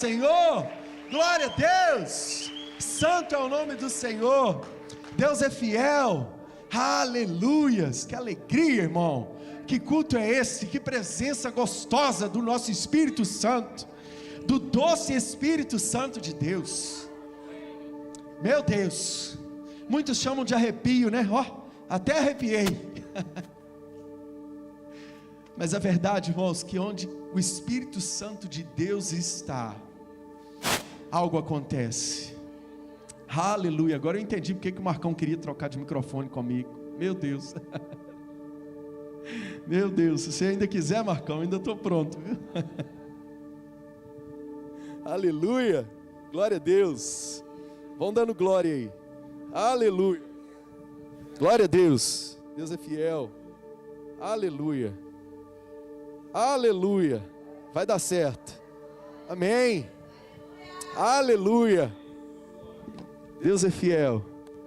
Senhor, glória a Deus, santo é o nome do Senhor, Deus é fiel, aleluias, que alegria, irmão, que culto é esse, que presença gostosa do nosso Espírito Santo, do doce Espírito Santo de Deus. Meu Deus, muitos chamam de arrepio, né? Até arrepiei. Mas a verdade, irmãos, que onde o Espírito Santo de Deus está, algo acontece. Aleluia. Agora eu entendi porque que o Marcão queria trocar de microfone comigo. Meu Deus. Meu Deus, se você ainda quiser, Marcão, ainda estou pronto, viu? Aleluia. Glória a Deus. Vão dando glória aí. Aleluia. Glória a Deus. Deus é fiel. Aleluia. Aleluia. Vai dar certo. Amém. Aleluia. Deus é fiel.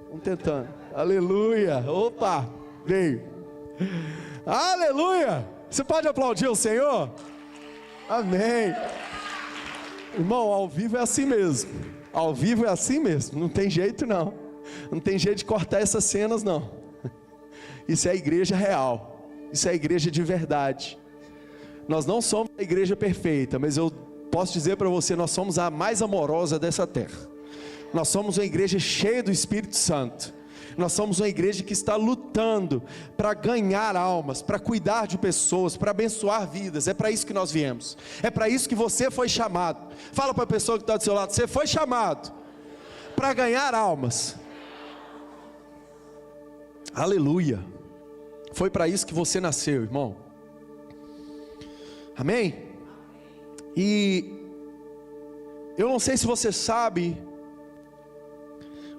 Vamos tentando. Aleluia. Opa, veio. Aleluia. Você pode aplaudir o Senhor? Amém. Irmão, ao vivo é assim mesmo. Ao vivo é assim mesmo. Não tem jeito não. Não tem jeito de cortar essas cenas não. Isso é a igreja real. Isso é a igreja de verdade. Nós não somos a igreja perfeita, mas eu posso dizer para você, nós somos a mais amorosa dessa terra. Nós somos uma igreja cheia do Espírito Santo. Nós somos uma igreja que está lutando para ganhar almas, para cuidar de pessoas, para abençoar vidas. É para isso que nós viemos. É para isso que você foi chamado. Fala para a pessoa que está do seu lado, você foi chamado para ganhar almas. Aleluia. Foi para isso que você nasceu, irmão. Amém? E eu não sei se você sabe,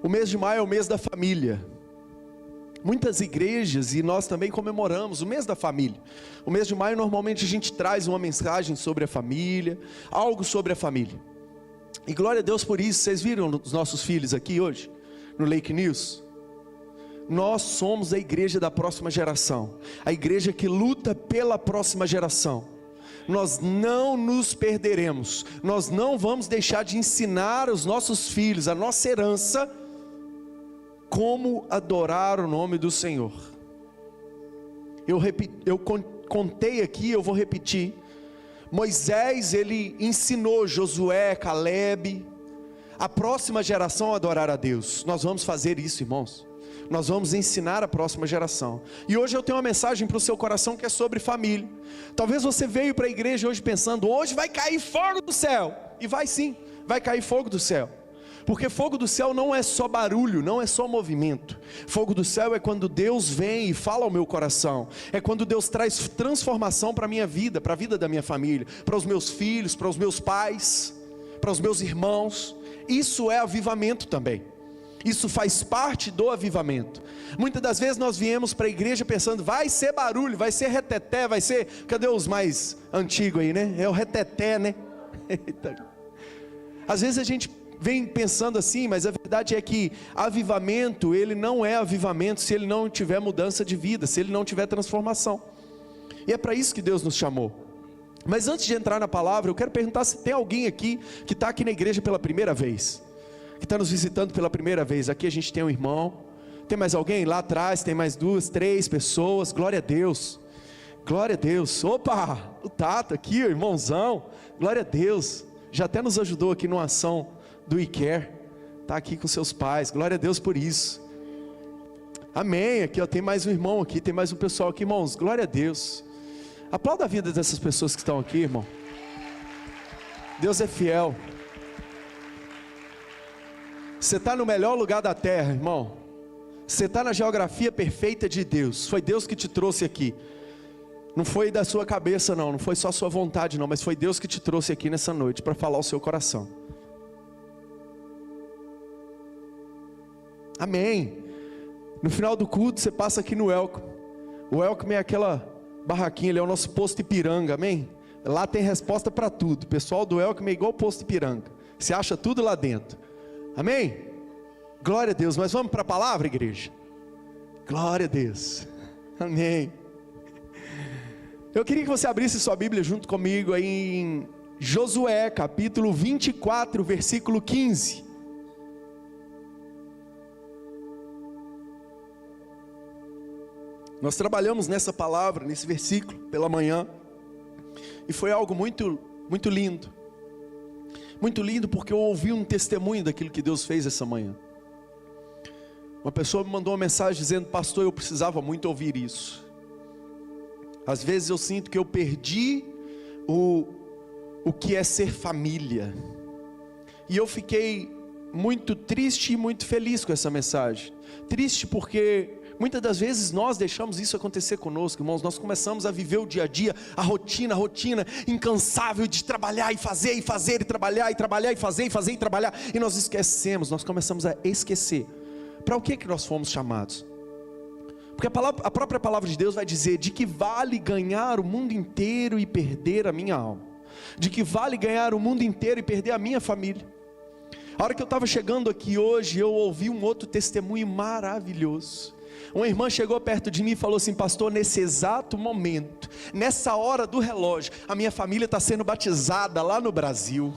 o mês de maio é o mês da família. Muitas igrejas, e nós também comemoramos o mês da família. O mês de maio normalmente a gente traz uma mensagem sobre a família, algo sobre a família. E glória a Deus por isso. Vocês viram os nossos filhos aqui hoje, no Lake News? Nós somos a igreja da próxima geração, a igreja que luta pela próxima geração. Nós não nos perderemos, nós não vamos deixar de ensinar os nossos filhos, a nossa herança, como adorar o nome do Senhor. Eu contei aqui, eu vou repetir. Moisés, ele ensinou Josué, Caleb, a próxima geração a adorar a Deus. Nós vamos fazer isso, irmãos. Nós vamos ensinar a próxima geração. E hoje eu tenho uma mensagem para o seu coração que é sobre família. Talvez você veio para a igreja hoje pensando, hoje vai cair fogo do céu. E vai sim, vai cair fogo do céu. Porque fogo do céu não é só barulho, não é só movimento. Fogo do céu é quando Deus vem e fala ao meu coração. É quando Deus traz transformação para a minha vida, para a vida da minha família, para os meus filhos, para os meus pais, para os meus irmãos. Isso é avivamento também. Isso faz parte do avivamento. Muitas das vezes nós viemos para a igreja pensando, vai ser barulho, vai ser reteté, vai ser... Cadê os mais antigos aí, né? É o reteté, né? Às vezes a gente vem pensando assim, mas a verdade é que avivamento, ele não é avivamento se ele não tiver mudança de vida, se ele não tiver transformação. E é para isso que Deus nos chamou. Mas antes de entrar na palavra, eu quero perguntar se tem alguém aqui que está aqui na igreja pela primeira vez, que está nos visitando pela primeira vez. Aqui a gente tem um irmão. Tem mais alguém? Lá atrás tem mais 2, 3 pessoas. Glória a Deus. Glória a Deus. Opa, o Tato aqui, o irmãozão. Glória a Deus. Já até nos ajudou aqui numa ação do iCare. Está aqui com seus pais. Glória a Deus por isso. Amém. Aqui ó, tem mais um irmão aqui, tem mais um pessoal aqui, irmãos. Glória a Deus. Aplauda a vida dessas pessoas que estão aqui, irmão. Deus é fiel. Você está no melhor lugar da terra, irmão. Você está na geografia perfeita de Deus. Foi Deus que te trouxe aqui. Não foi da sua cabeça não, não foi só a sua vontade não, mas foi Deus que te trouxe aqui nessa noite para falar ao seu coração. Amém. No final do culto você passa aqui no Welcome. O Welcome é aquela barraquinha, ele é o nosso posto Ipiranga, amém? Lá tem resposta para tudo. O pessoal do Welcome é igual o posto Ipiranga. Você acha tudo lá dentro. Amém? Glória a Deus. Mas vamos para a palavra, igreja? Glória a Deus. Amém. Eu queria que você abrisse sua Bíblia junto comigo aí em Josué capítulo 24, versículo 15. Nós trabalhamos nessa palavra, nesse versículo, pela manhã, e foi algo muito, muito lindo. Muito lindo, porque eu ouvi um testemunho daquilo que Deus fez essa manhã. Uma pessoa me mandou uma mensagem dizendo: pastor, eu precisava muito ouvir isso. Às vezes eu sinto que eu perdi o que é ser família. E eu fiquei muito triste e muito feliz com essa mensagem. Triste porque muitas das vezes nós deixamos isso acontecer conosco, irmãos. Nós começamos a viver o dia a dia, a rotina incansável de trabalhar e fazer e fazer e trabalhar e trabalhar e fazer e fazer e trabalhar, e nós esquecemos, nós começamos a esquecer para o que nós fomos chamados. Porque a própria palavra de Deus vai dizer: de que vale ganhar o mundo inteiro e perder a minha alma? De que vale ganhar o mundo inteiro e perder a minha família? A hora que eu estava chegando aqui hoje, eu ouvi um outro testemunho maravilhoso. Uma irmã chegou perto de mim e falou assim: pastor, nesse exato momento, nessa hora do relógio, a minha família está sendo batizada lá no Brasil.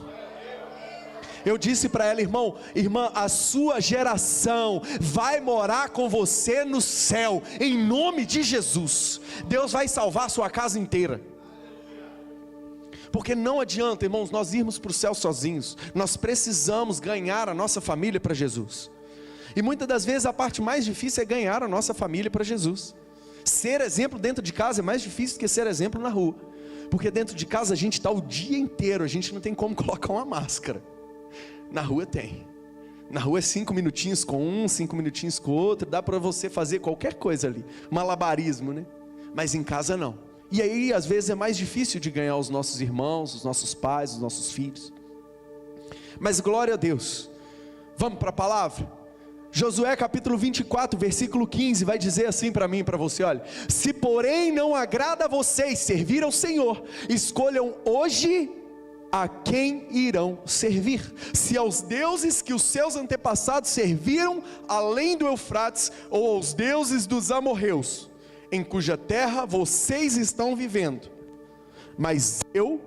Eu disse para ela: irmã, a sua geração vai morar com você no céu, em nome de Jesus. Deus vai salvar a sua casa inteira. Porque não adianta, irmãos, nós irmos para o céu sozinhos. Nós precisamos ganhar a nossa família para Jesus. E muitas das vezes a parte mais difícil é ganhar a nossa família para Jesus. Ser exemplo dentro de casa é mais difícil do que ser exemplo na rua. Porque dentro de casa a gente está o dia inteiro, a gente não tem como colocar uma máscara. Na rua tem. Na rua é 5 minutinhos com um, 5 minutinhos com o outro. Dá para você fazer qualquer coisa ali, malabarismo, né? Mas em casa não. E aí às vezes é mais difícil de ganhar os nossos irmãos, os nossos pais, os nossos filhos. Mas glória a Deus. Vamos para a palavra? Josué capítulo 24, versículo 15, vai dizer assim para mim e para você: olha: se porém não agrada a vocês servir ao Senhor, escolham hoje a quem irão servir, se aos deuses que os seus antepassados serviram além do Eufrates, ou aos deuses dos amorreus, em cuja terra vocês estão vivendo. Mas eu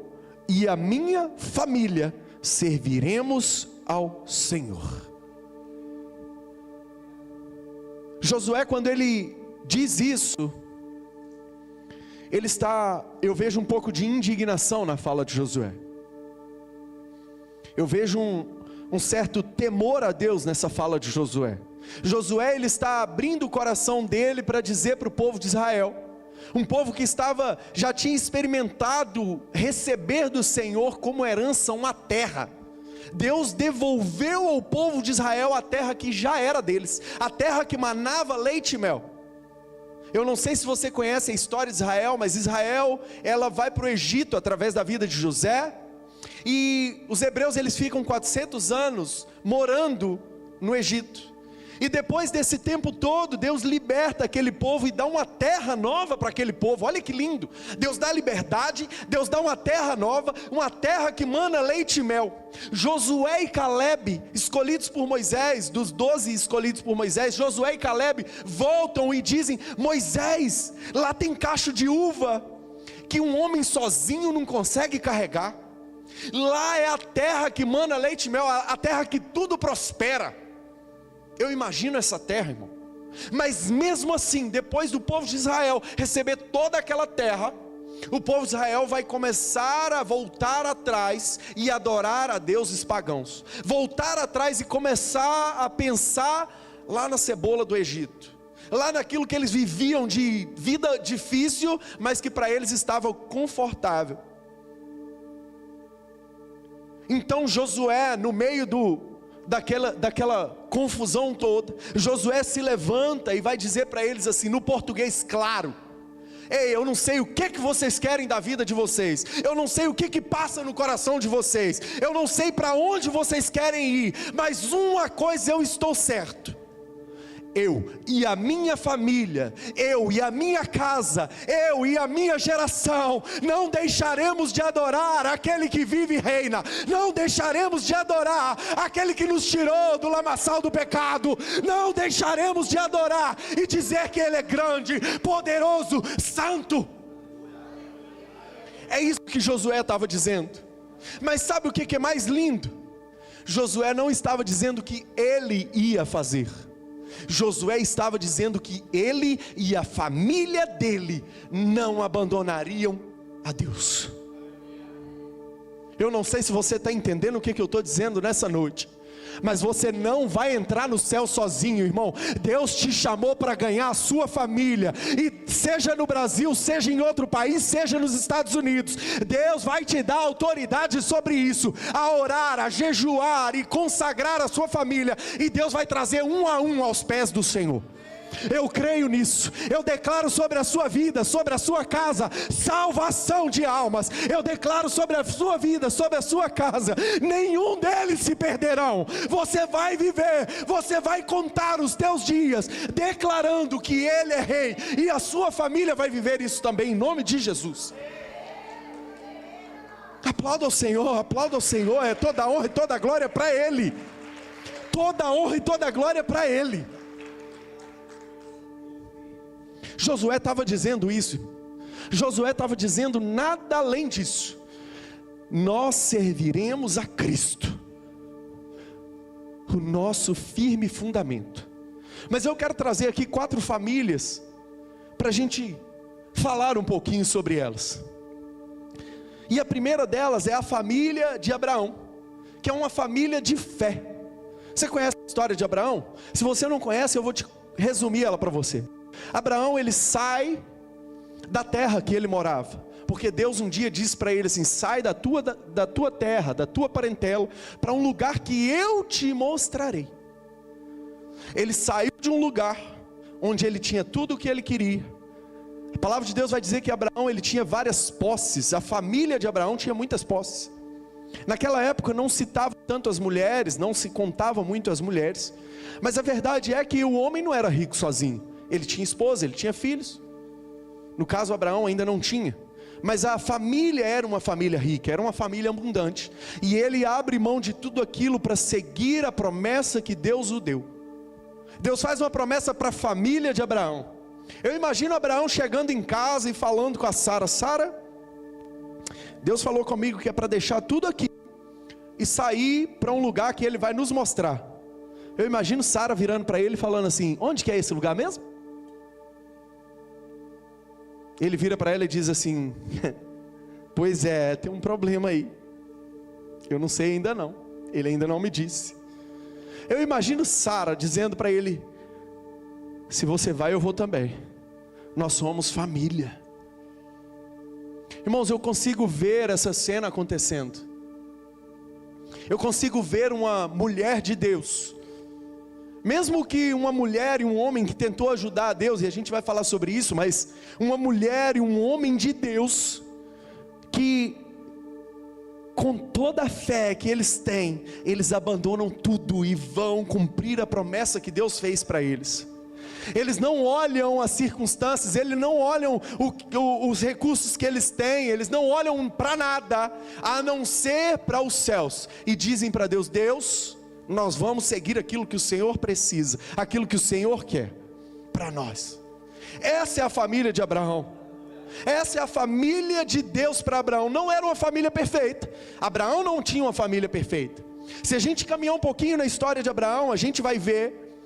e a minha família serviremos ao Senhor. Josué, quando ele diz isso, eu vejo um pouco de indignação na fala de Josué. Eu vejo um certo temor a Deus nessa fala de Josué. Josué, ele está abrindo o coração dele para dizer para o povo de Israel, um povo que já tinha experimentado receber do Senhor como herança uma terra. Deus devolveu ao povo de Israel a terra que já era deles, a terra que manava leite e mel. Eu não sei se você conhece a história de Israel, mas Israel, ela vai para o Egito através da vida de José. E os hebreus, eles ficam 400 anos morando no Egito. E depois desse tempo todo, Deus liberta aquele povo e dá uma terra nova para aquele povo. Olha que lindo! Deus dá liberdade, Deus dá uma terra nova, uma terra que mana leite e mel. Josué e Calebe, escolhidos por Moisés, dos 12 escolhidos por Moisés, Josué e Calebe voltam e dizem: Moisés, lá tem cacho de uva que um homem sozinho não consegue carregar. Lá é a terra que mana leite e mel, a terra que tudo prospera. Eu imagino essa terra, irmão. Mas mesmo assim, depois do povo de Israel receber toda aquela terra, o povo de Israel vai começar a voltar atrás e adorar a deuses pagãos. Voltar atrás e começar a pensar lá na cebola do Egito, lá naquilo que eles viviam de vida difícil, mas que para eles estava confortável. Então Josué, no meio daquela confusão toda, Josué se levanta e vai dizer para eles assim, no português claro: ei, eu não sei o que vocês querem da vida de vocês, eu não sei o que passa no coração de vocês, eu não sei para onde vocês querem ir, mas uma coisa eu estou certo: eu e a minha família, eu e a minha casa, eu e a minha geração, não deixaremos de adorar aquele que vive e reina, não deixaremos de adorar aquele que nos tirou do lamaçal do pecado, não deixaremos de adorar e dizer que Ele é grande, poderoso, santo. É isso que Josué estava dizendo. Mas sabe o que é mais lindo? Josué não estava dizendo que ele ia fazer. Josué estava dizendo que ele e a família dele não abandonariam a Deus. Eu não sei se você está entendendo o que eu estou dizendo nessa noite, mas você não vai entrar no céu sozinho, irmão. Deus te chamou para ganhar a sua família, e seja no Brasil, seja em outro país, seja nos Estados Unidos, Deus vai te dar autoridade sobre isso, a orar, a jejuar e consagrar a sua família, e Deus vai trazer um a um aos pés do Senhor. Eu creio nisso. Eu declaro sobre a sua vida, sobre a sua casa, salvação de almas. Eu declaro sobre a sua vida, sobre a sua casa, nenhum deles se perderão. Você vai viver, você vai contar os teus dias declarando que Ele é Rei, e a sua família vai viver isso também, em nome de Jesus. Aplauda ao Senhor, é toda a honra e toda a glória para Ele. Toda a honra e toda a glória para Ele. Josué estava dizendo isso. Josué estava dizendo nada além disso. Nós serviremos a Cristo, o nosso firme fundamento. Mas eu quero trazer aqui 4 famílias, para a gente falar um pouquinho sobre elas. E a primeira delas é a família de Abraão, que é uma família de fé. Você conhece a história de Abraão? Se você não conhece, eu vou te resumir ela para você. Abraão, ele sai da terra que ele morava, porque Deus um dia disse para ele assim: sai da tua terra, da tua parentela, para um lugar que eu te mostrarei. Ele saiu de um lugar onde ele tinha tudo o que ele queria. A palavra de Deus vai dizer que Abraão, ele tinha várias posses. A família de Abraão tinha muitas posses. Naquela época não citava tanto as mulheres, não se contava muito as mulheres, mas a verdade é que o homem não era rico sozinho. Ele tinha esposa, ele tinha filhos. No caso, Abraão ainda não tinha, mas a família era uma família rica, era uma família abundante, e ele abre mão de tudo aquilo para seguir a promessa que Deus o deu. Deus faz uma promessa para a família de Abraão. Eu imagino Abraão chegando em casa e falando com a Sara: Sara, Deus falou comigo que é para deixar tudo aqui e sair para um lugar que Ele vai nos mostrar. Eu imagino Sara virando para ele e falando assim: onde que é esse lugar mesmo? Ele vira para ela e diz assim: pois é, tem um problema aí, eu não sei ainda não, ele ainda não me disse. Eu imagino Sara dizendo para ele: se você vai, eu vou também, nós somos família. Irmãos, eu consigo ver essa cena acontecendo. Eu consigo ver uma mulher de Deus, mesmo que uma mulher e um homem que tentou ajudar a Deus, e a gente vai falar sobre isso, mas uma mulher e um homem de Deus, que com toda a fé que eles têm, eles abandonam tudo e vão cumprir a promessa que Deus fez para eles. Eles não olham as circunstâncias, eles não olham os recursos que eles têm, eles não olham para nada, a não ser para os céus, e dizem para Deus: Deus, nós vamos seguir aquilo que o Senhor precisa, aquilo que o Senhor quer para nós. Essa é a família de Abraão, essa é a família de Deus para Abraão. Não era uma família perfeita, Abraão não tinha uma família perfeita. Se a gente caminhar um pouquinho na história de Abraão, a gente vai ver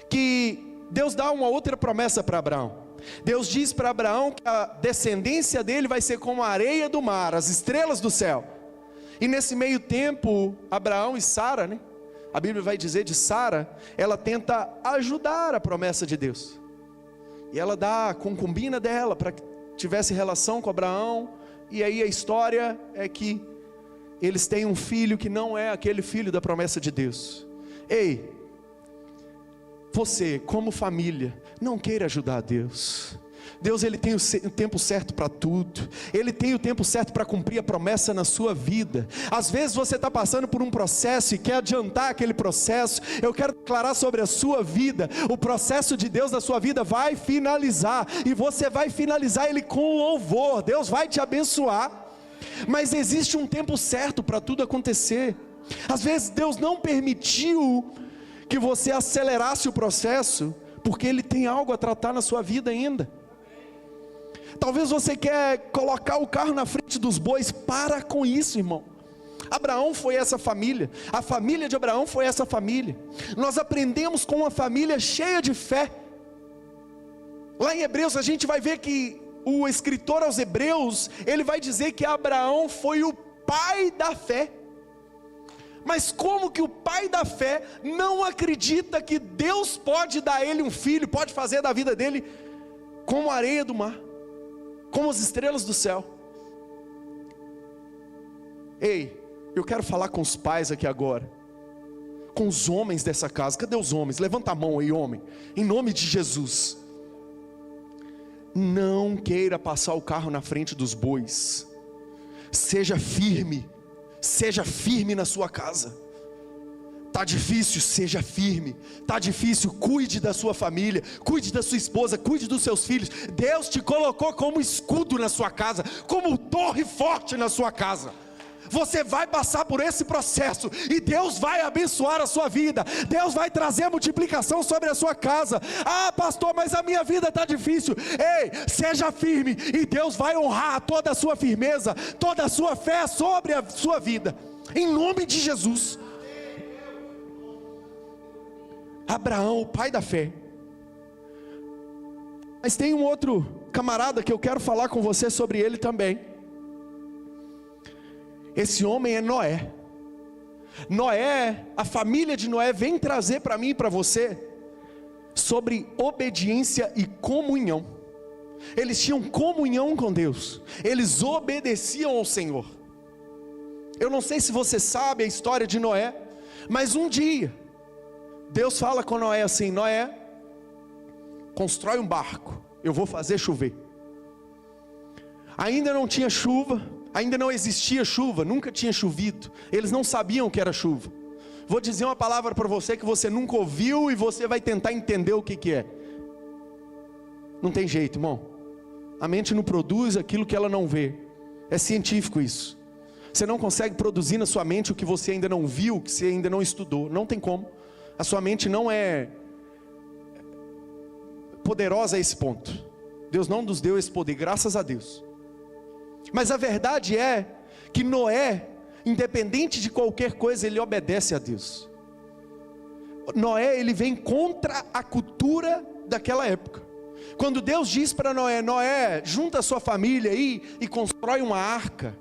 que Deus dá uma outra promessa para Abraão. Deus diz para Abraão que a descendência dele vai ser como a areia do mar, as estrelas do céu. E nesse meio tempo, Abraão e Sara, né? A Bíblia vai dizer de Sara, ela tenta ajudar a promessa de Deus. E ela dá a concubina dela para que tivesse relação com Abraão. E aí a história é que eles têm um filho que não é aquele filho da promessa de Deus. Ei, você como família, não queira ajudar a Deus. Deus, Ele tem o tempo certo para tudo. Ele tem o tempo certo para cumprir a promessa na sua vida. Às vezes você está passando por um processo e quer adiantar aquele processo. Eu quero declarar sobre a sua vida: o processo de Deus na sua vida vai finalizar, e você vai finalizar ele com louvor. Deus vai te abençoar, mas existe um tempo certo para tudo acontecer. Às vezes Deus não permitiu que você acelerasse o processo, porque Ele tem algo a tratar na sua vida ainda. Talvez você quer colocar o carro na frente dos bois. Para com isso, irmão. Abraão foi essa família, a família de Abraão foi essa família. Nós aprendemos com uma família cheia de fé. Lá em Hebreus a gente vai ver que o escritor aos Hebreus, ele vai dizer que Abraão foi o pai da fé. Mas como que o pai da fé não acredita que Deus pode dar a ele um filho, pode fazer da vida dele como a areia do mar, como as estrelas do céu? Ei, eu quero falar com os pais aqui agora, com os homens dessa casa. Cadê os homens? Levanta a mão aí, homem, em nome de Jesus. Não queira passar o carro na frente dos bois. Seja firme na sua casa. Está difícil, seja firme. Está difícil, cuide da sua família, cuide da sua esposa, cuide dos seus filhos. Deus te colocou como escudo na sua casa, como torre forte na sua casa. Você vai passar por esse processo e Deus vai abençoar a sua vida. Deus vai trazer multiplicação sobre a sua casa. Ah, pastor, mas a minha vida está difícil. Ei, seja firme e Deus vai honrar toda a sua firmeza, toda a sua fé sobre a sua vida, em nome de Jesus. Abraão, o pai da fé. Mas tem um outro camarada que eu quero falar com você sobre ele também. Esse homem é Noé. Noé, a família de Noé vem trazer para mim e para você sobre obediência e comunhão. Eles tinham comunhão com Deus, eles obedeciam ao Senhor. Eu não sei se você sabe a história de Noé, mas um dia Deus fala com Noé assim: Noé, constrói um barco, eu vou fazer chover. Ainda não tinha chuva, ainda não existia chuva, nunca tinha chovido, eles não sabiam o que era chuva. Vou dizer uma palavra para você que você nunca ouviu e você vai tentar entender o que é. Não tem jeito, irmão. A mente não produz aquilo que ela não vê. É científico isso. Você não consegue produzir na sua mente o que você ainda não viu, o que você ainda não estudou. Não tem como. A sua mente não é poderosa a esse ponto. Deus não nos deu esse poder, graças a Deus. Mas a verdade é que Noé, independente de qualquer coisa, ele obedece a Deus. Noé, ele vem contra a cultura daquela época. Quando Deus diz para Noé: Noé, junta a sua família aí e constrói uma arca.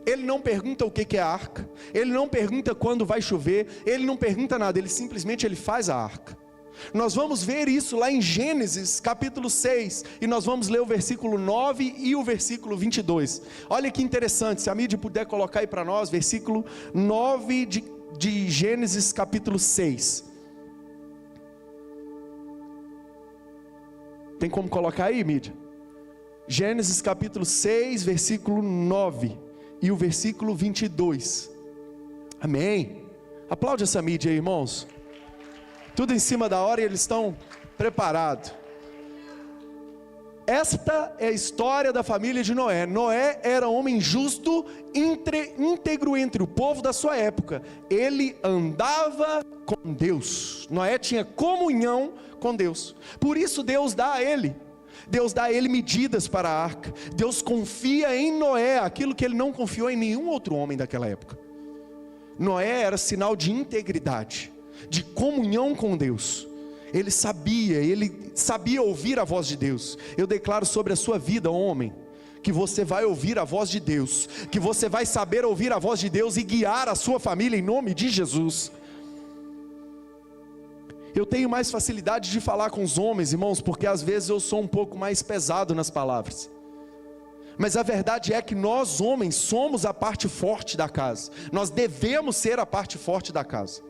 Ele não pergunta o que é a arca, ele não pergunta quando vai chover, ele não pergunta nada, ele simplesmente faz a arca. Nós vamos ver isso lá em Gênesis capítulo 6, e nós vamos ler o versículo 9 e o versículo 22. Olha que interessante, se a mídia puder colocar aí para nós, versículo 9 de Gênesis capítulo 6. Tem como colocar aí, mídia? Gênesis capítulo 6, versículo 9 e o versículo 22. Amém. Aplaude essa mídia aí, irmãos. Tudo em cima da hora e eles estão preparados. Esta é a história da família de Noé. Noé era homem justo, íntegro entre o povo da sua época. Ele andava com Deus. Noé tinha comunhão com Deus. Por isso Deus dá a ele medidas para a arca. Deus confia em Noé aquilo que ele não confiou em nenhum outro homem daquela época. Noé era sinal de integridade, de comunhão com Deus. Ele sabia ouvir a voz de Deus. Eu declaro sobre a sua vida, homem, que você vai ouvir a voz de Deus, que você vai saber ouvir a voz de Deus e guiar a sua família em nome de Jesus. Eu tenho mais facilidade de falar com os homens, irmãos, porque às vezes eu sou um pouco mais pesado nas palavras. Mas a verdade é que nós homens somos a parte forte da casa. Nós devemos ser a parte forte da casa.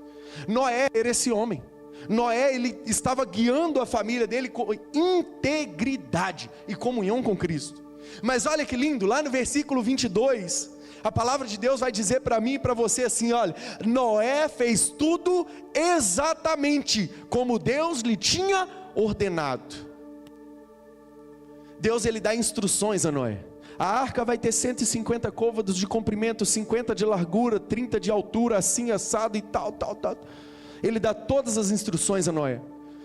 Noé era esse homem. Noé, ele estava guiando a família dele com integridade e comunhão com Cristo. Mas olha que lindo, lá no versículo 22, a palavra de Deus vai dizer para mim e para você assim: olha, Noé fez tudo exatamente como Deus lhe tinha ordenado. Deus, ele dá instruções a Noé. A arca vai ter 150 côvados de comprimento, 50 de largura, 30 de altura, assim, assado e tal. Ele dá todas as instruções a Noé,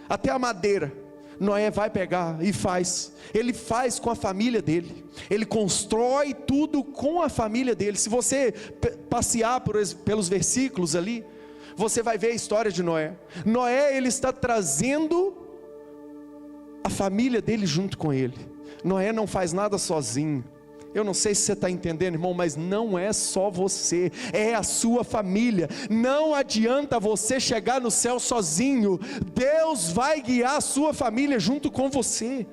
até a madeira. Noé vai pegar e faz. Ele faz com a família dele. Ele constrói tudo com a família dele. Se você passear pelos versículos ali, você vai ver a história de Noé. Noé, ele está trazendo a família dele junto com ele. Noé não faz nada sozinho. Eu não sei se você está entendendo, irmão, mas não é só você, é a sua família. Não adianta você chegar no céu sozinho. Deus vai guiar a sua família junto com você.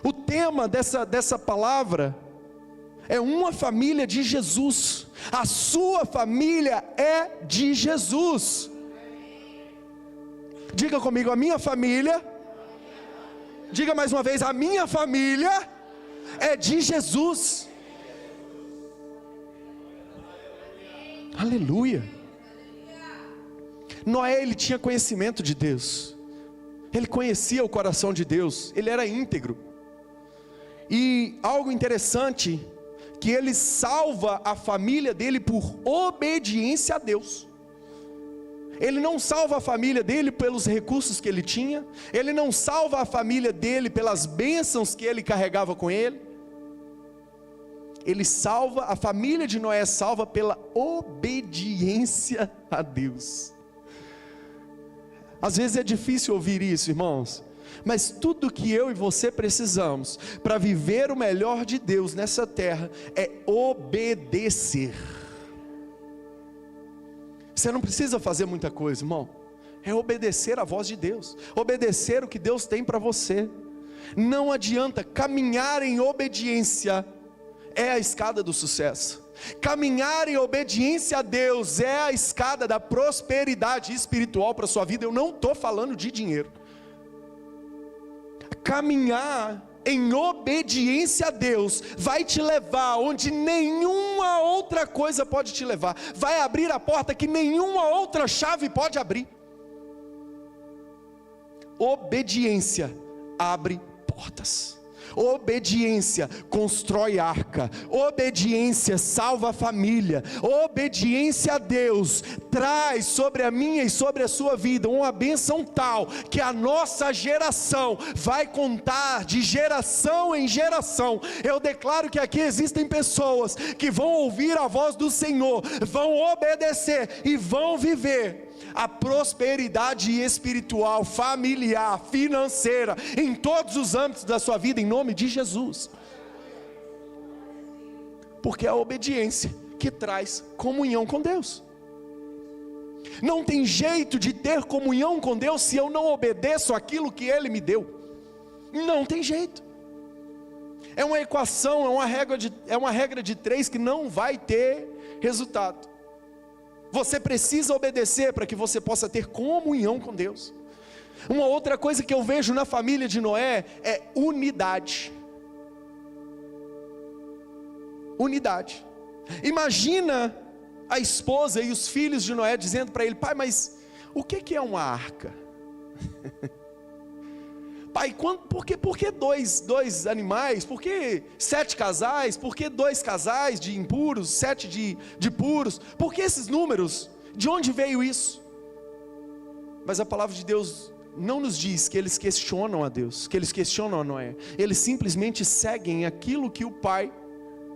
O tema dessa palavra é uma família de Jesus. A sua família é de Jesus. Diga comigo, a minha família. Diga mais uma vez, a minha família é de Jesus. Aleluia. Noé, ele tinha conhecimento de Deus. Ele conhecia o coração de Deus. Ele era íntegro. E algo interessante, que ele salva a família dele por obediência a Deus. Ele não salva a família dele pelos recursos que ele tinha. Ele não salva a família dele pelas bênçãos que ele carregava com ele. Ele salva, a família de Noé salva pela obediência a Deus. Às vezes é difícil ouvir isso, irmãos. Mas tudo que eu e você precisamos para viver o melhor de Deus nessa terra é obedecer. Você não precisa fazer muita coisa, irmão. É obedecer a voz de Deus. Obedecer o que Deus tem para você. Não adianta, caminhar em obediência é a escada do sucesso. Caminhar em obediência a Deus é a escada da prosperidade espiritual para a sua vida. Eu não estou falando de dinheiro. Caminhar em obediência a Deus vai te levar onde nenhuma outra coisa pode te levar. Vai abrir a porta que nenhuma outra chave pode abrir. Obediência abre portas. Obediência constrói arca. Obediência salva a família. Obediência a Deus traz sobre a minha e sobre a sua vida uma bênção tal, que a nossa geração vai contar de geração em geração. Eu declaro que aqui existem pessoas que vão ouvir a voz do Senhor, vão obedecer e vão viver a prosperidade espiritual, familiar, financeira, em todos os âmbitos da sua vida, em nome de Jesus. Porque é a obediência que traz comunhão com Deus. Não tem jeito de ter comunhão com Deus se eu não obedeço aquilo que Ele me deu. Não tem jeito. É uma equação, é uma regra de 3 que não vai ter resultado. Você precisa obedecer para que você possa ter comunhão com Deus. Uma outra coisa que eu vejo na família de Noé é unidade. Unidade. Imagina a esposa e os filhos de Noé dizendo para ele: pai, mas o que é uma arca? Pai, por que dois animais? Por que 7 casais? Por que 2 casais de impuros, 7 de puros? Por que esses números? De onde veio isso? Mas a palavra de Deus não nos diz que eles questionam a Deus, que eles questionam a Noé. Eles simplesmente seguem aquilo que o pai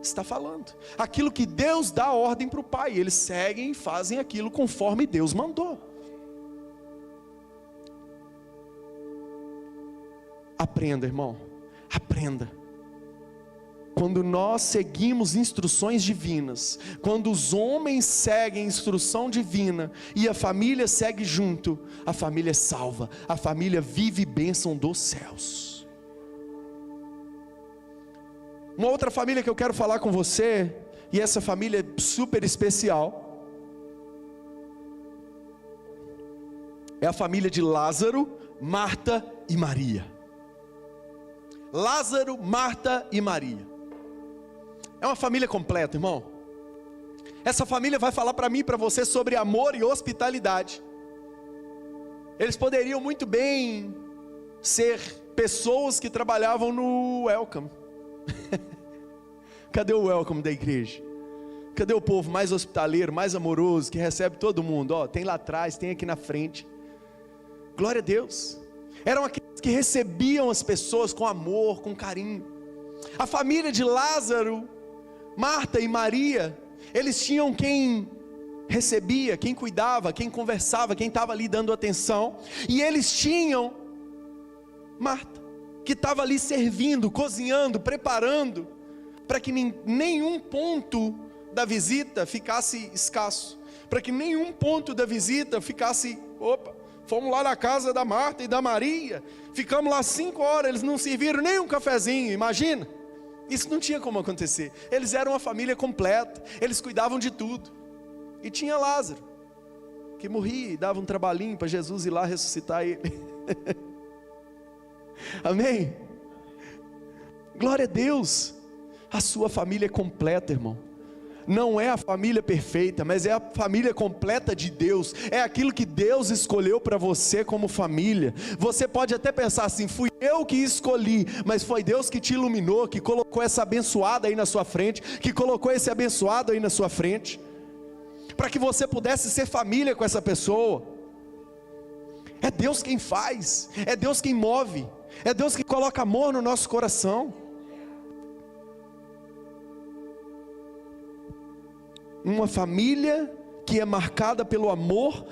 está falando, aquilo que Deus dá ordem para o pai. Eles seguem e fazem aquilo conforme Deus mandou. Aprenda, irmão, aprenda. Quando nós seguimos instruções divinas, quando os homens seguem instrução divina e a família segue junto, a família é salva, a família vive bênção dos céus. Uma outra família que eu quero falar com você, e essa família é super especial, é a família de Lázaro, Marta e Maria. Lázaro, Marta e Maria. É uma família completa, irmão. Essa família vai falar para mim e para você sobre amor e hospitalidade. Eles poderiam muito bem ser pessoas que trabalhavam no welcome. Cadê o welcome da igreja? Cadê o povo mais hospitaleiro, mais amoroso, que recebe todo mundo? Ó, tem lá atrás, tem aqui na frente. Glória a Deus. eram aqueles que recebiam as pessoas com amor, com carinho. A família de Lázaro, Marta e Maria, eles tinham quem recebia, quem cuidava, quem conversava, quem estava ali dando atenção, e eles tinham Marta, que estava ali servindo, cozinhando, preparando, para que nenhum ponto da visita ficasse escasso, para que nenhum ponto da visita ficasse, fomos lá na casa da Marta e da Maria, ficamos lá 5 horas, eles não serviram nem um cafezinho, imagina, isso não tinha como acontecer. Eles eram uma família completa, eles cuidavam de tudo, e tinha Lázaro, que morria e dava um trabalhinho para Jesus ir lá ressuscitar ele. Amém? Glória a Deus. A sua família é completa, irmão. Não é a família perfeita, mas é a família completa de Deus. É aquilo que Deus escolheu para você como família. Você pode até pensar assim: fui eu que escolhi, mas foi Deus que te iluminou, que colocou essa abençoada aí na sua frente, que colocou esse abençoado aí na sua frente, para que você pudesse ser família com essa pessoa. É Deus quem faz, é Deus quem move, é Deus que coloca amor no nosso coração. Uma família que é marcada pelo amor,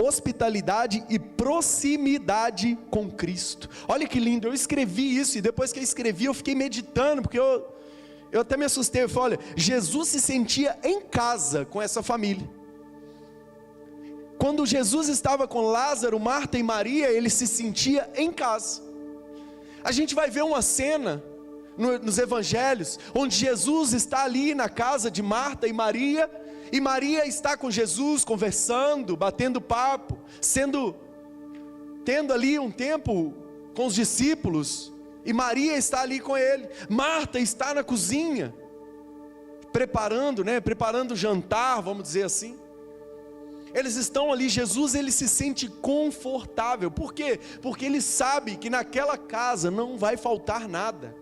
hospitalidade e proximidade com Cristo. Olha que lindo, eu escrevi isso, e depois que eu escrevi eu fiquei meditando, porque eu até me assustei. Eu falei: olha, Jesus se sentia em casa com essa família. Quando Jesus estava com Lázaro, Marta e Maria, ele se sentia em casa. A gente vai ver uma cena nos evangelhos, onde Jesus está ali na casa de Marta e Maria está com Jesus, conversando, batendo papo, tendo ali um tempo com os discípulos, e Maria está ali com ele. Marta está na cozinha, preparando o jantar, vamos dizer assim. Eles estão ali, Jesus ele se sente confortável. Por quê? Porque ele sabe que naquela casa não vai faltar nada.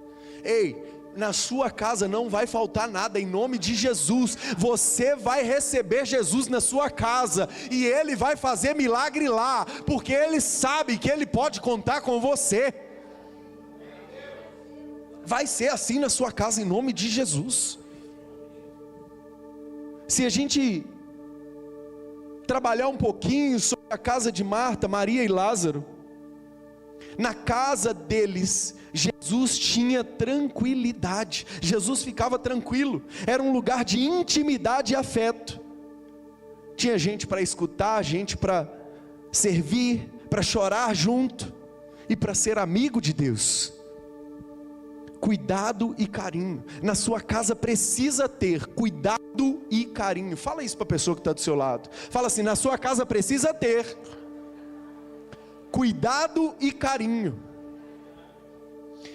Ei, na sua casa não vai faltar nada, em nome de Jesus. Você vai receber Jesus na sua casa, e Ele vai fazer milagre lá, porque Ele sabe que Ele pode contar com você. Vai ser assim na sua casa, em nome de Jesus. Se a gente trabalhar um pouquinho sobre a casa de Marta, Maria e Lázaro, na casa deles, Jesus tinha tranquilidade, Jesus ficava tranquilo, era um lugar de intimidade e afeto. Tinha gente para escutar, gente para servir, para chorar junto, e para ser amigo de Deus. Cuidado e carinho, na sua casa precisa ter cuidado e carinho. Fala isso para a pessoa que está do seu lado, fala assim: na sua casa precisa ter cuidado e carinho.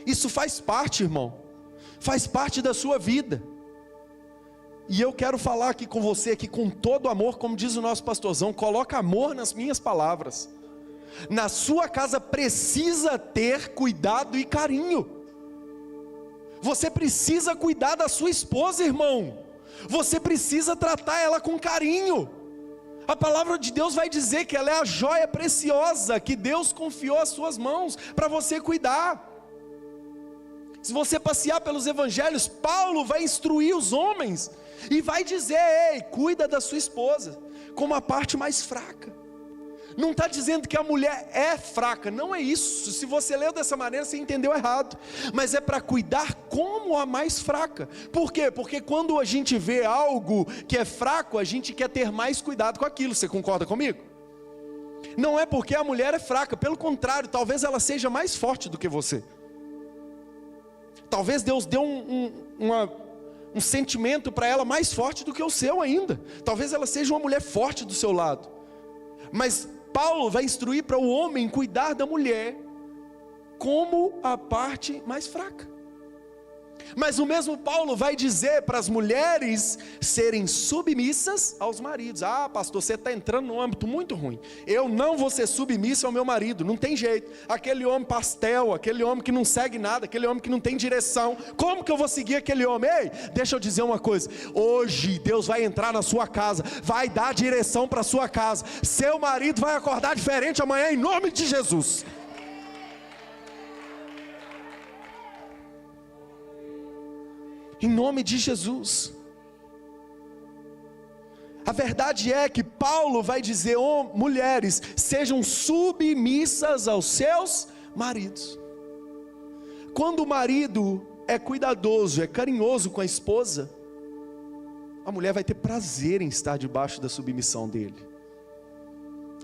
Isso faz parte, irmão, faz parte da sua vida. E eu quero falar aqui com você, aqui com todo amor, como diz o nosso pastorzão: coloca amor nas minhas palavras. Na sua casa precisa ter cuidado e carinho. Você precisa cuidar da sua esposa, irmão. Você precisa tratar ela com carinho. A palavra de Deus vai dizer que ela é a joia preciosa que Deus confiou às suas mãos para você cuidar. Se você passear pelos evangelhos, Paulo vai instruir os homens e vai dizer: ei, cuida da sua esposa como a parte mais fraca. Não está dizendo que a mulher é fraca, não é isso. Se você leu dessa maneira, você entendeu errado. Mas é para cuidar como a mais fraca. Por quê? Porque quando a gente vê algo que é fraco, a gente quer ter mais cuidado com aquilo. Você concorda comigo? Não é porque a mulher é fraca, pelo contrário, talvez ela seja mais forte do que você. Talvez Deus deu um sentimento para ela mais forte do que o seu ainda. Talvez ela seja uma mulher forte do seu lado. Mas Paulo vai instruir para o homem cuidar da mulher como a parte mais fraca. Mas o mesmo Paulo vai dizer para as mulheres serem submissas aos maridos. Ah, pastor, você está entrando num âmbito muito ruim. Eu não vou ser submissa ao meu marido, não tem jeito. Aquele homem pastel, aquele homem que não segue nada, aquele homem que não tem direção, como que eu vou seguir aquele homem? Ei, deixa eu dizer uma coisa: hoje Deus vai entrar na sua casa, vai dar direção para a sua casa. Seu marido vai acordar diferente amanhã, em nome de Jesus. Em nome de Jesus. A verdade é que Paulo vai dizer: oh, mulheres, sejam submissas aos seus maridos. Quando o marido é cuidadoso, é carinhoso com a esposa, a mulher vai ter prazer em estar debaixo da submissão dele.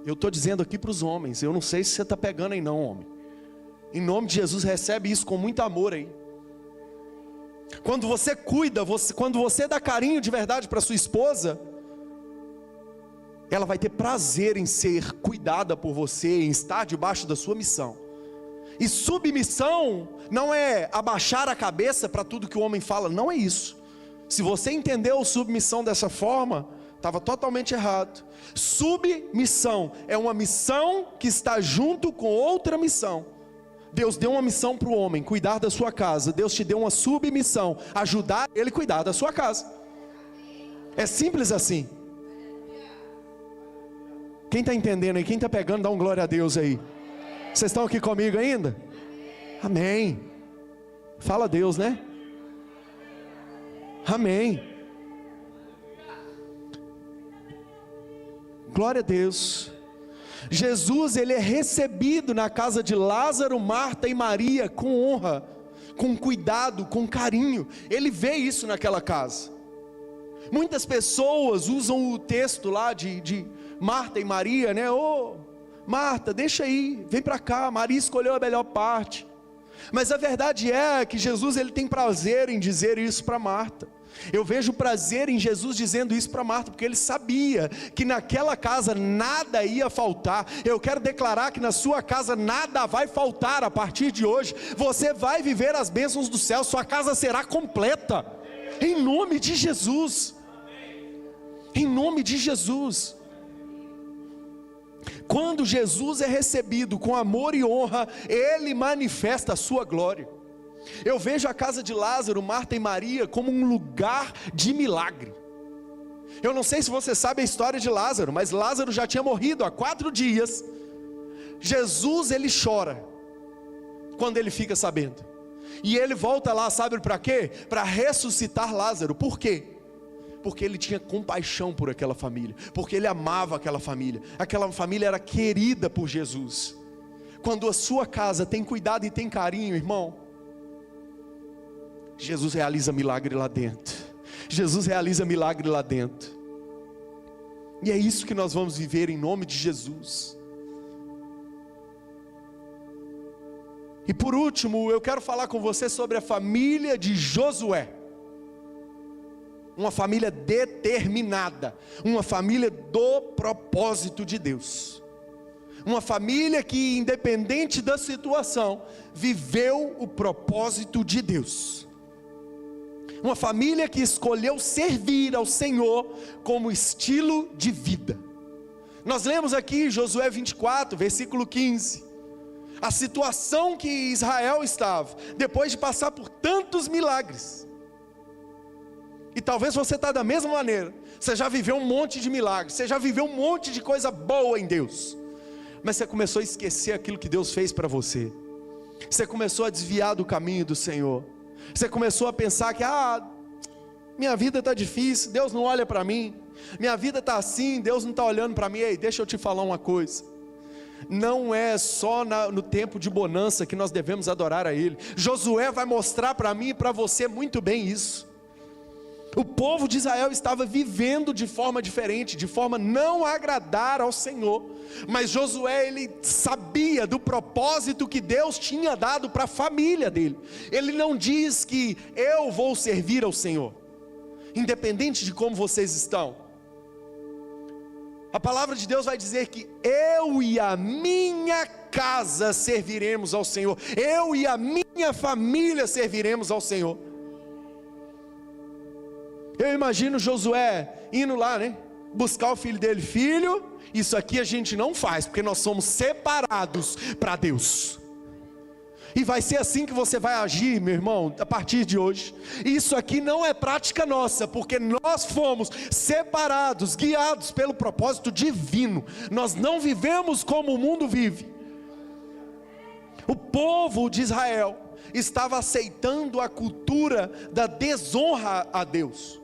Eu estou dizendo aqui para os homens, eu não sei se você está pegando aí não, homem. Em nome de Jesus, recebe isso com muito amor aí. Quando você cuida, quando você dá carinho de verdade para sua esposa, ela vai ter prazer em ser cuidada por você, em estar debaixo da sua missão. E submissão não é abaixar a cabeça para tudo que o homem fala, não é isso. Se você entendeu submissão dessa forma, estava totalmente errado. Submissão é uma missão que está junto com outra missão. Deus deu uma missão para o homem, cuidar da sua casa. Deus te deu uma submissão, ajudar ele a cuidar da sua casa. É simples assim. Quem está entendendo aí? Quem está pegando, dá um glória a Deus aí. Vocês estão aqui comigo ainda? Amém. Fala a Deus, né? Amém. Glória a Deus. Jesus, ele é recebido na casa de Lázaro, Marta e Maria com honra, com cuidado, com carinho. Ele vê isso naquela casa. Muitas pessoas usam o texto lá de Marta e Maria, né? Ô, Marta, deixa aí, vem para cá, Maria escolheu a melhor parte. Mas a verdade é que Jesus, ele tem prazer em dizer isso para Marta. Eu vejo prazer em Jesus dizendo isso para Marta, porque ele sabia que naquela casa nada ia faltar. Eu quero declarar que na sua casa nada vai faltar a partir de hoje. Você vai viver as bênçãos do céu, sua casa será completa, em nome de Jesus. Em nome de Jesus. Quando Jesus é recebido com amor e honra, ele manifesta a sua glória. Eu vejo a casa de Lázaro, Marta e Maria como um lugar de milagre. Eu não sei se você sabe a história de Lázaro, mas Lázaro já tinha morrido há 4 dias. Jesus, ele chora quando ele fica sabendo. E ele volta lá, sabe para quê? Para ressuscitar Lázaro. Por quê? Porque ele tinha compaixão por aquela família, porque ele amava aquela família era querida por Jesus. Quando a sua casa tem cuidado e tem carinho, irmão, Jesus realiza milagre lá dentro. Jesus realiza milagre lá dentro. E é isso que nós vamos viver em nome de Jesus. E por último, eu quero falar com você sobre a família de Josué. Uma família determinada, uma família do propósito de Deus. Uma família que, independente da situação, viveu o propósito de Deus. Uma família que escolheu servir ao Senhor como estilo de vida. Nós lemos aqui Josué 24, versículo 15. A situação que Israel estava, depois de passar por tantos milagres. E talvez você está da mesma maneira. Você já viveu um monte de milagres, você já viveu um monte de coisa boa em Deus, mas você começou a esquecer aquilo que Deus fez para você. Você começou a desviar do caminho do Senhor. Você começou a pensar que minha vida está difícil, Deus não olha para mim. Minha vida está assim, Deus não está olhando para mim. Ei, deixa eu te falar uma coisa. Não é só no tempo de bonança que nós devemos adorar a Ele. Josué vai mostrar para mim e para você muito bem isso. O povo de Israel estava vivendo de forma diferente, de forma não agradar ao Senhor. Mas Josué, ele sabia do propósito que Deus tinha dado para a família dele. Ele não diz que eu vou servir ao Senhor, independente de como vocês estão. A palavra de Deus vai dizer que eu e a minha casa serviremos ao Senhor. Eu e a minha família serviremos ao Senhor. Eu imagino Josué indo lá, né? Buscar o filho dele. Filho, isso aqui a gente não faz, porque nós somos separados para Deus. E vai ser assim que você vai agir, meu irmão, a partir de hoje. Isso aqui não é prática nossa, porque nós fomos separados, guiados pelo propósito divino. Nós não vivemos como o mundo vive. O povo de Israel estava aceitando a cultura da desonra a Deus.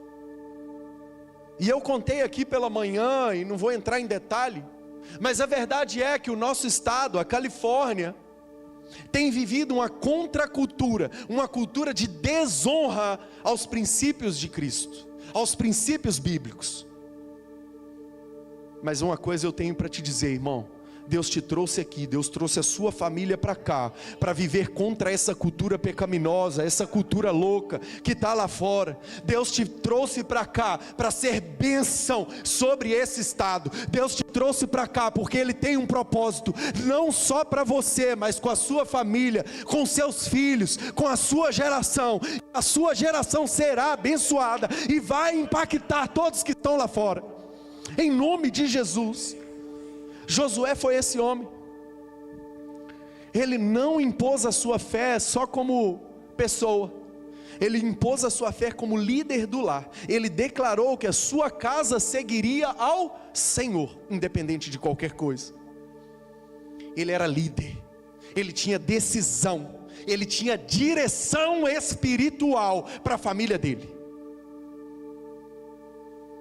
E eu contei aqui pela manhã, e não vou entrar em detalhe, mas a verdade é que o nosso estado, a Califórnia, tem vivido uma contracultura, uma cultura de desonra aos princípios de Cristo, aos princípios bíblicos. Mas uma coisa eu tenho para te dizer, irmão: Deus te trouxe aqui, Deus trouxe a sua família para cá, para viver contra essa cultura pecaminosa, essa cultura louca que está lá fora. Deus te trouxe para cá, para ser bênção sobre esse estado. Deus te trouxe para cá, porque Ele tem um propósito, não só para você, mas com a sua família, com seus filhos, com a sua geração. A sua geração será abençoada, e vai impactar todos que estão lá fora, em nome de Jesus. Josué foi esse homem. Ele não impôs a sua fé só como pessoa, ele impôs a sua fé como líder do lar. Ele declarou que a sua casa seguiria ao Senhor, independente de qualquer coisa. Ele era líder, ele tinha decisão, ele tinha direção espiritual para a família dele.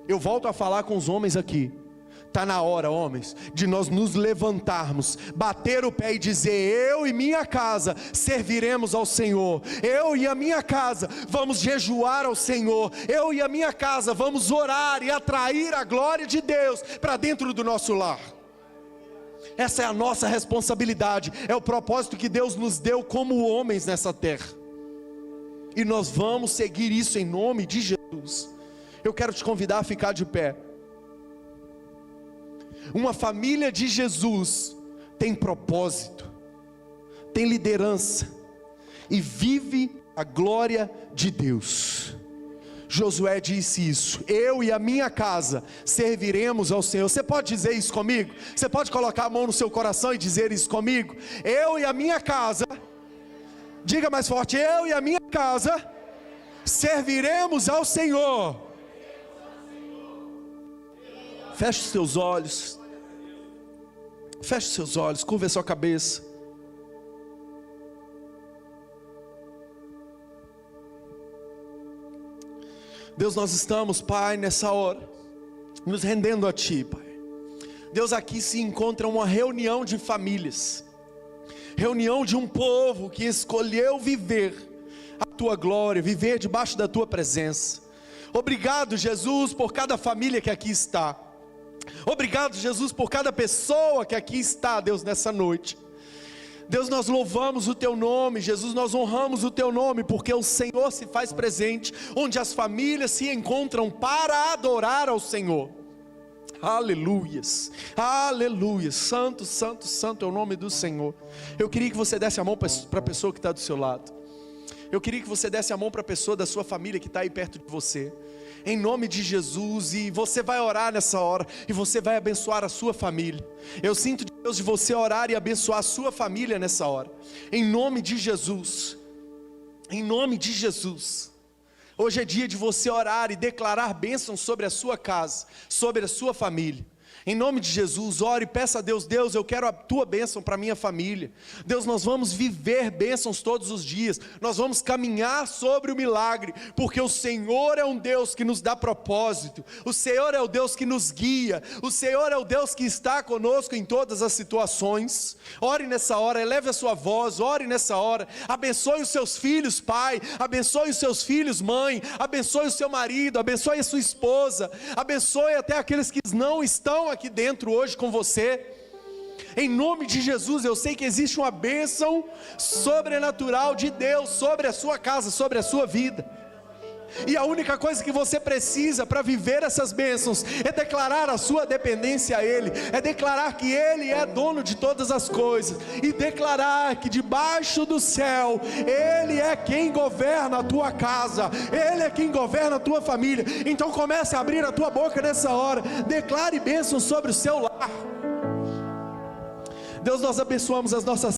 Eu volto a falar com os homens aqui. Está na hora, homens, de nós nos levantarmos, bater o pé e dizer: eu e minha casa serviremos ao Senhor. Eu e a minha casa vamos jejuar ao Senhor. Eu e a minha casa vamos orar e atrair a glória de Deus para dentro do nosso lar. Essa é a nossa responsabilidade, é o propósito que Deus nos deu como homens nessa terra, e nós vamos seguir isso em nome de Jesus. Eu quero te convidar a ficar de pé. Uma família de Jesus tem propósito, tem liderança e vive a glória de Deus. Josué disse isso: eu e a minha casa serviremos ao Senhor. Você pode dizer isso comigo? Você pode colocar a mão no seu coração e dizer isso comigo? Eu e a minha casa, diga mais forte: eu e a minha casa serviremos ao Senhor. Feche os seus olhos. Feche os seus olhos, curva a sua cabeça. Deus, nós estamos, Pai, nessa hora, nos rendendo a Ti, Pai. Deus, aqui se encontra uma reunião de famílias, reunião de um povo que escolheu viver a Tua glória, viver debaixo da Tua presença. Obrigado, Jesus, por cada família que aqui está. Obrigado, Jesus, por cada pessoa que aqui está, Deus, nessa noite. Deus, nós louvamos o Teu nome, Jesus, nós honramos o Teu nome, porque o Senhor se faz presente, onde as famílias se encontram para adorar ao Senhor. Aleluias, aleluias, santo, santo, santo é o nome do Senhor. Eu queria que você desse a mão para a pessoa que está do seu lado. Eu queria que você desse a mão para a pessoa da sua família que está aí perto de você, em nome de Jesus. E você vai orar nessa hora, e você vai abençoar a sua família. Eu sinto de Deus de você orar e abençoar a sua família nessa hora, em nome de Jesus, em nome de Jesus. Hoje é dia de você orar e declarar bênçãos sobre a sua casa, sobre a sua família. Em nome de Jesus, ore e peça a Deus: Deus, eu quero a Tua bênção para a minha família. Deus, nós vamos viver bênçãos todos os dias, nós vamos caminhar sobre o milagre, porque o Senhor é um Deus que nos dá propósito, o Senhor é o Deus que nos guia, o Senhor é o Deus que está conosco em todas as situações. Ore nessa hora, eleve a sua voz, ore nessa hora, abençoe os seus filhos, pai, abençoe os seus filhos, mãe, abençoe o seu marido, abençoe a sua esposa, abençoe até aqueles que não estão aqui dentro hoje com você. Em nome de Jesus, eu sei que existe uma bênção sobrenatural de Deus sobre a sua casa, sobre a sua vida. E a única coisa que você precisa para viver essas bênçãos é declarar a sua dependência a Ele, é declarar que Ele é dono de todas as coisas, e declarar que debaixo do céu Ele é quem governa a tua casa, Ele é quem governa a tua família. Então comece a abrir a tua boca nessa hora, declare bênçãos sobre o seu lar. Deus, nós abençoamos as nossas